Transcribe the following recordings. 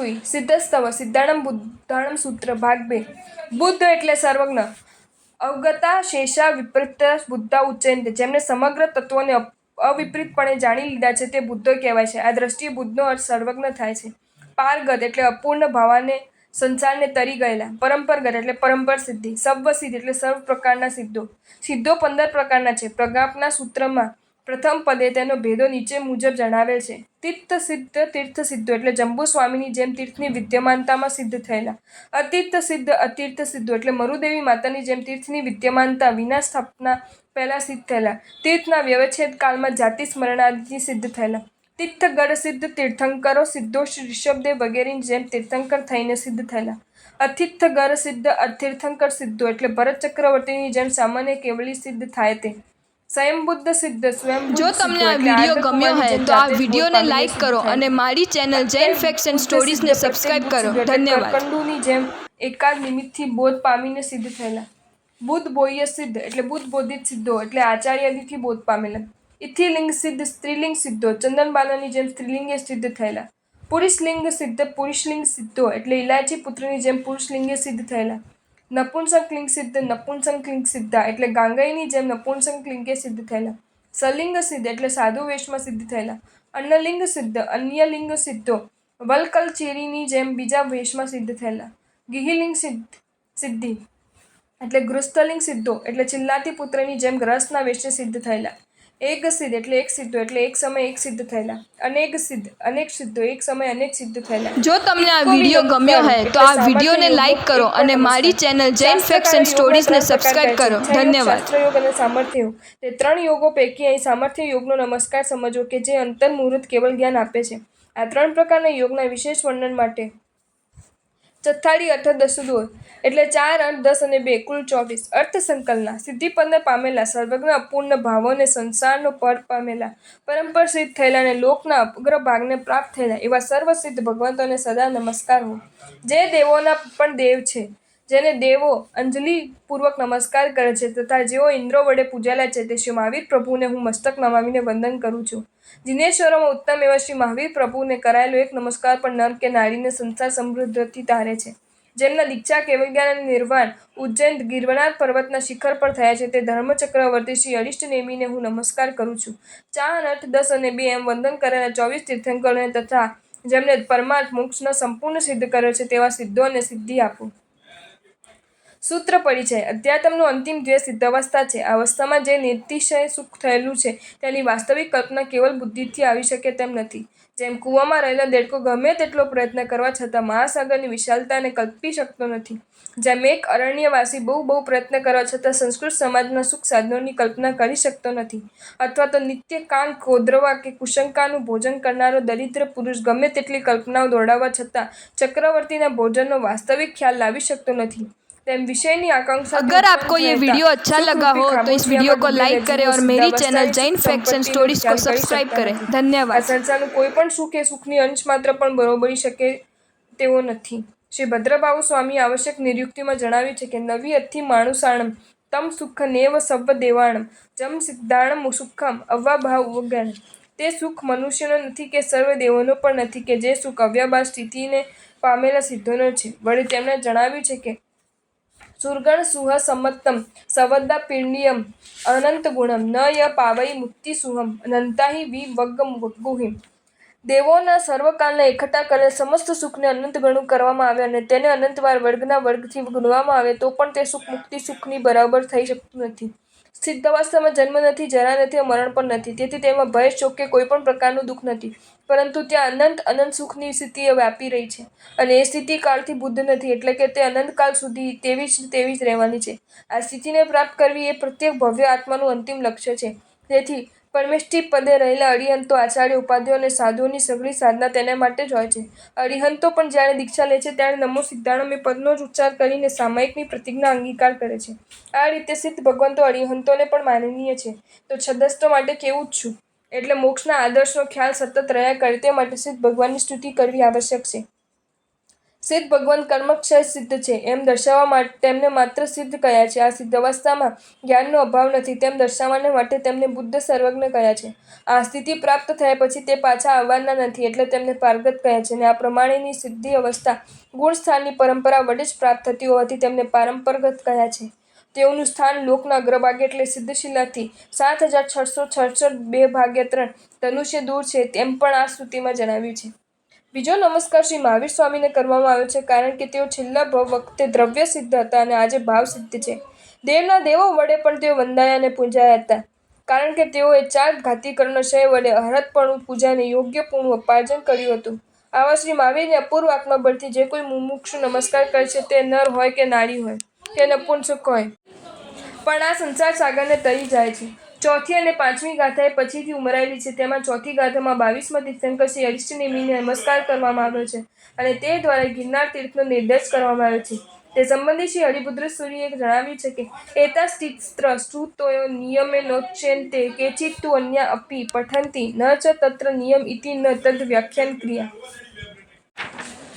ચોથું સિદ્ધસ્તવ સિદ્ધાણમ બુદ્ધાણમ સૂત્ર ભાગ 2 બુદ્ધ એટલે સર્વજ્ઞ અવગતા શેષા વિપરીત બુદ્ધા ઉચ્ચયંતે જેમને સમગ્ર તત્વોને અવિપરીતપણે જાણી લીધા છે તે બુદ્ધો કહેવાય છે. આ દ્રષ્ટિએ બુદ્ધનો અર્થ સર્વજ્ઞ થાય છે. પારગત એટલે અપૂર્ણ ભાવાને સંસારને તરી ગયેલા. પરંપરગત એટલે પરંપર સિદ્ધિ. સર્વસિદ્ધ એટલે સર્વ પ્રકારના સિદ્ધો. સિદ્ધો 15 પ્રકારના છે. પ્રજ્ઞાપના સૂત્રમાં પ્રથમ પદે તેનો ભેદો નીચે મુજબ જણાવેલ છે. તીર્થ સિદ્ધો એટલે જંબુ સ્વામીની જેમ તીર્થની વિદ્યમાનતામાં સિદ્ધ થયેલા. અતીર્થ સિદ્ધ અતીર્થ સિદ્ધો એટલે મરુદેવી માતાની જેમ તીર્થની વિદ્યમાનતા વિના સ્થાપના પહેલા સિદ્ધ થયેલા. તીર્થના વ્યવચ્છેદ કાળમાં જાતિ સ્મરણાદિથી સિદ્ધ થયેલા. તીર્થગઢ સિદ્ધ તીર્થંકરો સિદ્ધો ઋષભદેવ વગેરેની જેમ તીર્થંકર થઈને સિદ્ધ થયેલા. અતીર્થગર સિદ્ધ અતીર્થંકર સિદ્ધો એટલે ભરત ચક્રવર્તીની જેમ સામાન્ય કેવળી સિદ્ધ થાય તે. સ્વયંબુદ્ધ સિદ્ધ સ્વયંબુદ્ધ જો તમને આ વિડીયો ગમ્યો હોય તો આ વિડીયોને લાઈક કરો અને મારી ચેનલ જૈન ફેક્ટ્સ એન્ડ સ્ટોરીઝને સબસ્ક્રાઇબ કરો. ધન્યવાદ. કંડુની જેમ એકાદ નિમિત્તથી બોધ પામીને સિદ્ધ થયેલા. બુદ્ધ બોહ્ય સિદ્ધ એટલે બુદ્ધ બોધિત સિદ્ધો એટલે આચાર્યાદિથી બોધ પામેલા. ઇથિલિંગ સિદ્ધ સ્ત્રીલિંગ સિદ્ધો ચંદનબાલાની જેમ સ્ત્રીલિંગે સિદ્ધ થયેલા. પુરુષલિંગ સિદ્ધ પુરુષલિંગ સિદ્ધો એટલે ઇલાયચી પુત્રની જેમ પુરુષલિંગે સિદ્ધ થયેલા. નપુંસકલિંગ સિદ્ધ નપુંસકલિંગ સિદ્ધા એટલે ગાંગઈની જેમ નપુંસકલિંગે સિદ્ધ થયેલા. સલિંગ સિદ્ધ એટલે સાધુ વેશમાં સિદ્ધ થયેલા. અન્નલિંગ સિદ્ધ અન્યલિંગ સિદ્ધો વલકલચેરીની જેમ બીજા વેશમાં સિદ્ધ થયેલા. ગિહિલિંગ સિદ્ધિ એટલે ગૃહસ્થલિંગ સિદ્ધો એટલે ચિલ્લાતી પુત્રની જેમ ગ્રહસ્થના વેશે સિદ્ધ થયેલા. એક સિદ્ધ એટલે એક સિદ્ધો એટલે એક સમય એક સિદ્ધ થયેલા. અનેક સિદ્ધ અનેક સિદ્ધો એક સમય અનેક સિદ્ધ થયેલા. જો તમને આ વિડીયો ગમ્યો હોય તો આ વિડીયોને લાઈક કરો અને મારી ચેનલ જૈન ફેક્ટ્સ એન્ડ સ્ટોરીઝને સબસ્ક્રાઇબ કરો. ધન્યવાદ. શાસ્ત્રયોગ અને સામર્થ્ય યોગ તે 3 યોગો પૈકી અહીં સામર્થ્ય યોગનો નમસ્કાર સમજો કે જે અંતર્મુહૂર્ત કેવળ જ્ઞાન આપે છે. આ 3 પ્રકારના યોગના વિશેષ વર્ણન માટે ચથાડી અર્થ 10 દોર એટલે 4 8 10 અને 2 કુલ 24. અર્થ સંકલના સિદ્ધિપદને પામેલા સર્વજ્ઞ અપૂર્ણ ભાવોને સંસારનો પર પામેલા પરંપર સિદ્ધ થયેલા અને લોકના અગ્રભાગને પ્રાપ્ત થયેલા એવા સર્વસિદ્ધ ભગવંતોને સદા નમસ્કાર હો. જે દેવોના પણ દેવ છે જેને દેવો અંજલિપૂર્વક નમસ્કાર કરે છે તથા જેઓ ઇન્દ્રો વડે પૂજાયેલા છે તે શ્રી મહાવીર પ્રભુને હું મસ્તક નમાવીને વંદન કરું છું. જિનેશ્વરોમાં ઉત્તમ એવા શ્રી મહાવીર પ્રભુને કરાયેલો એક નમસ્કાર પણ નર કે નારીને સંસાર સમૃદ્ધિથી તારે છે. જેમના દીક્ષા કેવળ જ્ઞાન અને નિર્વાણ ઉજ્જૈન ગિરનાર પર્વતના શિખર પર થયા છે તે ધર્મચક્રવર્તી શ્રી અરિષ્ટ નેમિને હું નમસ્કાર કરું છું. 4 8 10 અને 2 એમ વંદન કરેલા 24 તીર્થંકરોને તથા જેમને પરમાર્થ મોક્ષનો સંપૂર્ણ સિદ્ધ કર્યો છે તેવા સિદ્ધોને સિદ્ધિ આપો. સૂત્ર પરિચય અધ્યાત્મનું અંતિમ ધ્યેય સિદ્ધ અવસ્થા છે. આ અવસ્થામાં જે નિર્તિશય સુખ થયેલું છે તેની વાસ્તવિક કલ્પના કેવલ બુદ્ધિથી આવી શકે તેમ નથી. જેમ કૂવામાં રહેલો દેડકો ગમે તેટલો પ્રયત્ન કરવા છતાં મહાસાગરની વિશાળતાને કલ્પી શકતો નથી. જેમ એક અરણ્યવાસી બહુ પ્રયત્ન કરવા છતાં સંસ્કૃત સમાજના સુખ સાધનોની કલ્પના કરી શકતો નથી અથવા તો નિત્ય કાન ખોદરવા કે કુશંકાનું ભોજન કરનારો દરિદ્ર પુરુષ ગમે તેટલી કલ્પનાઓ દોડાવવા છતાં ચક્રવર્તીના ભોજનનો વાસ્તવિક ખ્યાલ લાવી શકતો નથી. तेम विषय की आकांक्षा अगर आपको ये वीडियो अच्छा लगा हो तो इस वीडियो को लाइक करें और मेरी channel Jain facts and stories को सब्सक्राइब करें. धन्यवाद. संसारનું કોઈ પણ સુખ એ સુખની અંશ માત્ર પણ બરોબરી શકે તેવો નથી. શ્રી ભદ્રબાહુ સ્વામી આવશ્યક નિરુક્તિમાં જણાવ્યું છે કે નવી અથી માણુસાણમ તમ સુખ નેવ સવ દેવાણમ જમ સિદ્ધાણમ સુખમ અવ્યાભાવ વગણ. તે સુખ મનુષ્યનો નથી કે સર્વ દેવોનો પણ નથી કે જે સુખ અવ્યાભાવ સ્થિતિને પામેલા સિદ્ધોનો છે. વળી તેમણે જણાવ્યું છે કે સુરગણ સુહ સમત્તમ સવદ્દા પીણ્યમ અનંત ગુણમ ન ય પાવઈ મુક્તિ સુહમ અનંતાહી વિ વગ્ગુહિમ. દેવોના સર્વકાલના એકઠા કરેલ સમસ્ત સુખને અનંત ગણું કરવામાં આવે અને તેને અનંતવાર વર્ગના વર્ગથી ગુણવામાં આવે તો પણ તે સુખ મુક્તિ સુખની બરાબર થઈ શકતું નથી. સિદ્ધ અવસ્થામાં જન્મ નથી, જરા નથી, મરણ પણ નથી. તેથી તેમાં ભય, શોક કે કોઈ પણ પ્રકારનું દુઃખ નથી. પરંતુ ત્યાં અનંત સુખની સ્થિતિ વ્યાપી રહી છે અને એ સ્થિતિ કાળથી બુદ્ધ નથી એટલે કે તે અનંતકાળ સુધી તેવી જ રહેવાની છે. આ સ્થિતિને પ્રાપ્ત કરવી એ પ્રત્યેક ભવ્ય આત્માનું અંતિમ લક્ષ્ય છે. તેથી પરમેષ્ઠી પદે રહેલા અરિહંતો, આચાર્ય, ઉપાધ્યાયો અને સાધુઓની સઘળી સાધના તેને માટે જ હોય છે. અરિહંતો પણ જ્યારે દીક્ષા લે છે ત્યારે નમો સિદ્ધાણમ એ પદનો જ ઉચ્ચાર કરીને સામાયિકની પ્રતિજ્ઞા અંગીકાર કરે છે. આ રીતે સિદ્ધ ભગવંતો અરિહંતોને પણ માનનીય છે. તો છદસ્તો માટે કેવું જ છું એટલે મોક્ષના આદર્શનો ખ્યાલ સતત રહ્યા કરે તે માટે સિદ્ધ ભગવાનની સ્તુતિ કરવી આવશ્યક છે. સિદ્ધ ભગવાન કર્મક્ષય સિદ્ધ છે એમ દર્શાવવા માટે તેમને માત્ર સિદ્ધ કહ્યા છે. આ સિદ્ધ અવસ્થામાં જ્ઞાનનો અભાવ નથી તેમ દર્શાવવાને માટે તેમને બુદ્ધ સર્વજ્ઞ કહ્યા છે. આ સ્થિતિ પ્રાપ્ત થયા પછી તે પાછા આવવાના નથી એટલે તેમને પારગત કહ્યા છે. અને આ પ્રમાણેની સિદ્ધિ અવસ્થા ગુણ સ્થાનની પરંપરા વડે જ પ્રાપ્ત થતી હોવાથી તેમને પારંપરગત કહ્યા છે. તેઓનું સ્થાન લોકના અગ્રભાગે એટલે સિદ્ધશિલાથી 7666 2/3 ધનુષ્ય દૂર છે તેમ પણ આ શ્રુતિમાં જણાવ્યું છે. બીજો નમસ્કાર શ્રી મહાવીર સ્વામીને કરવામાં આવ્યો છે કારણ કે તેઓ છેલ્લા વખતે દ્રવ્ય સિદ્ધ હતા અને આજે ભાવ સિદ્ધ છે. દેવના દેવો વડે પણ તેઓ વંદાયા અને પૂજાયા હતા કારણ કે તેઓએ 4 ઘાતીકરણનો ક્ષય વડે અર્હતપણું પૂજાને યોગ્યપણું ઉપાર્જન કર્યું હતું. આવા શ્રી મહાવીરની અપૂર્વ આત્મબળથી જે કોઈ મુમુક્ષુ નમસ્કાર કરે છે તે નર હોય કે નારી હોય કે નપુંસક હોય પણ આ સંસાર સાગરને તરી જાય છે. ચોથી અને પાંચમી ગાથા એ પછીથી ઉમેરાયેલી છે. તેમાં ચોથી ગાથામાં 22માં તીર્થંકર શ્રી અરિષ્ટનેમિને નમસ્કાર કરવામાં આવ્યો છે અને તે દ્વારા ગિરનાર તીર્થનો નિર્દેશ કરવામાં આવ્યો છે. તે સંબંધી શ્રી હરિભદ્ર સૂરીએ જણાવ્યું છે કે એતાસ્તિસ્ત્ર શ્રુતયો નિયમે નોચ્યન્તે કેચિત્તુ અન્યા અપી પઠન્તિ ન ચ તત્ર નિયમ ઇતિ ન તદ્ વ્યાખ્યાન ક્રિયા.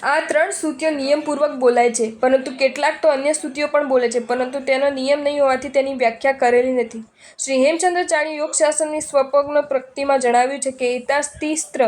આ 3 સ્તુતિઓ નિયમપૂર્વક બોલાય છે પરંતુ કેટલાક તો અન્ય સ્તુતિઓ પણ બોલે છે પરંતુ તેનો નિયમ નહીં હોવાથી તેની વ્યાખ્યા કરેલી નથી. શ્રી હેમચંદ્રાચાર્ય યોગશાસ્ત્રની સ્વપગ્ન પ્રકૃતિમાં જણાવ્યું છે કે એતાસ્તિસ્ત્ર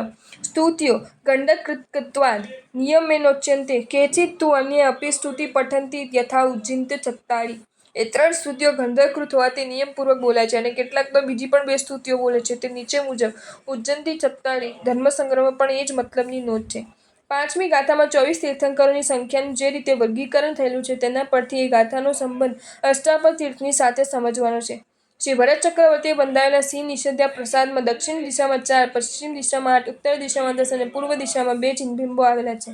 સ્તુત્યો ગંડકૃતત્વાદ નિયમેનોચ્યન્તે કેચિત્તુ અન્ય અપી સ્તુતિ પઠન્તિ યથા ઉજ્જિંત ચત્તારી. એ 3 સ્તુતિઓ ગંધર્કૃત હોવાથી નિયમપૂર્વક બોલાય છે અને કેટલાક તો બીજી પણ 2 સ્તુતિઓ બોલે છે તે નીચે મુજબ ઉજ્જંતી ચત્તારી. ધર્મસંગ્રહમાં પણ એ જ મતલબની નોંધ છે. 5મી ગાથામાં 24 તીર્થંકરોની સંખ્યાનું જે રીતે વર્ગીકરણ થયેલું છે તેના પરથી એ ગાથાનો સંબંધ અષ્ટાપદ તીર્થની સાથે સમજવાનો છે. શ્રી ભરત ચક્રવર્તીએ બંધાવેલા સિંહ નિષેધ્યા પ્રસાદમાં દક્ષિણ દિશામાં 4, પશ્ચિમ દિશામાં 8, ઉત્તર દિશામાં 10 અને પૂર્વ દિશામાં 2 ચિહ્નબિંબો આવેલા છે.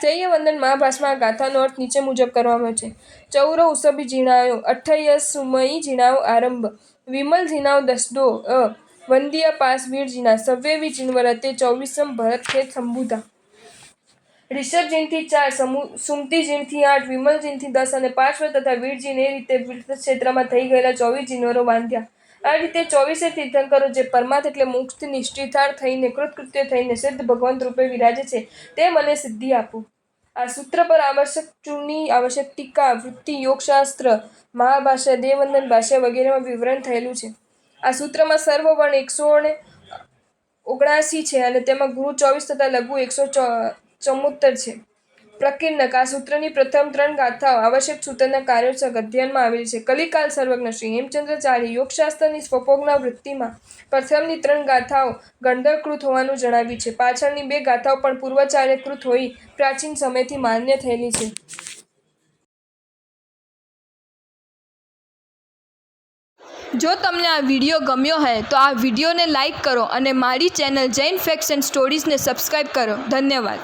ચૈયવંદન મહાભાષ્યમાં આ ગાથાનો અર્થ નીચે મુજબ કરવામાં આવ્યો છે. ચૌરો ઉસભી જીણાયો અઠ્ઠયસુમયી જીણાવ આરંભ વિમલ જીણાવ દસડો વંદ્ય પાસ વીર જીણા સવ્યેવી જીણવરતે 24મ ભરત ખેત સંબુધા. રિષભ જીણથી 4, સુમતી જીણથી 8, વિમલ જીણથી 10 અને પાર્શ્વ તથા વીર જીણ એ રીતે તીર્થક્ષેત્રમાં થઈ ગયેલા 24 જીણવરો બાંધ્યા. આ રીતે 24 તીર્થંકરો જે પરમાર્થ એટલે મોક્ષથી નિષ્ઠિતાર થઈને કૃતકૃત્ય થઈને સિદ્ધ ભગવંત રૂપે વિરાજે છે તે મને સિદ્ધિ આપો. આ સૂત્ર પર આવશ્યક ચૂર્ણી, આવશ્યક ટીકા, વૃત્તિ, યોગશાસ્ત્ર, મહાભાષ્ય, દેવવંદન ભાષ્ય વગેરેમાં વિવરણ થયેલું છે. આ સૂત્રમાં સર્વ વર્ણ 179 છે અને તેમાં ગુરુ 24 તથા લઘુ 174 છે. પ્રકીર્ણક આ સૂત્રની પ્રથમ 3 ગાથાઓ આવશ્યક સૂત્રના કાર્યોત્સક અધ્યયનમાં આવેલી છે. કલિકાલ સર્વજ્ઞ શ્રી હેમચંદ્રાચાર્ય યોગશાસ્ત્રની સ્વપોગ્ન વૃત્તિમાં પ્રથમની 3 ગાથાઓ ગંડરકૃત હોવાનું જણાવ્યું છે. પાછળની 2 ગાથાઓ પણ પૂર્વાચાર્યકૃત હોઈ પ્રાચીન સમયથી માન્ય થયેલી છે. જો તમને આ વિડીયો ગમ્યો હોય તો આ વિડીયોને લાઈક કરો અને મારી ચેનલ જૈન ફેક્ટ્સ એન્ડ સ્ટોરીઝને સબસ્ક્રાઈબ કરો. ધન્યવાદ.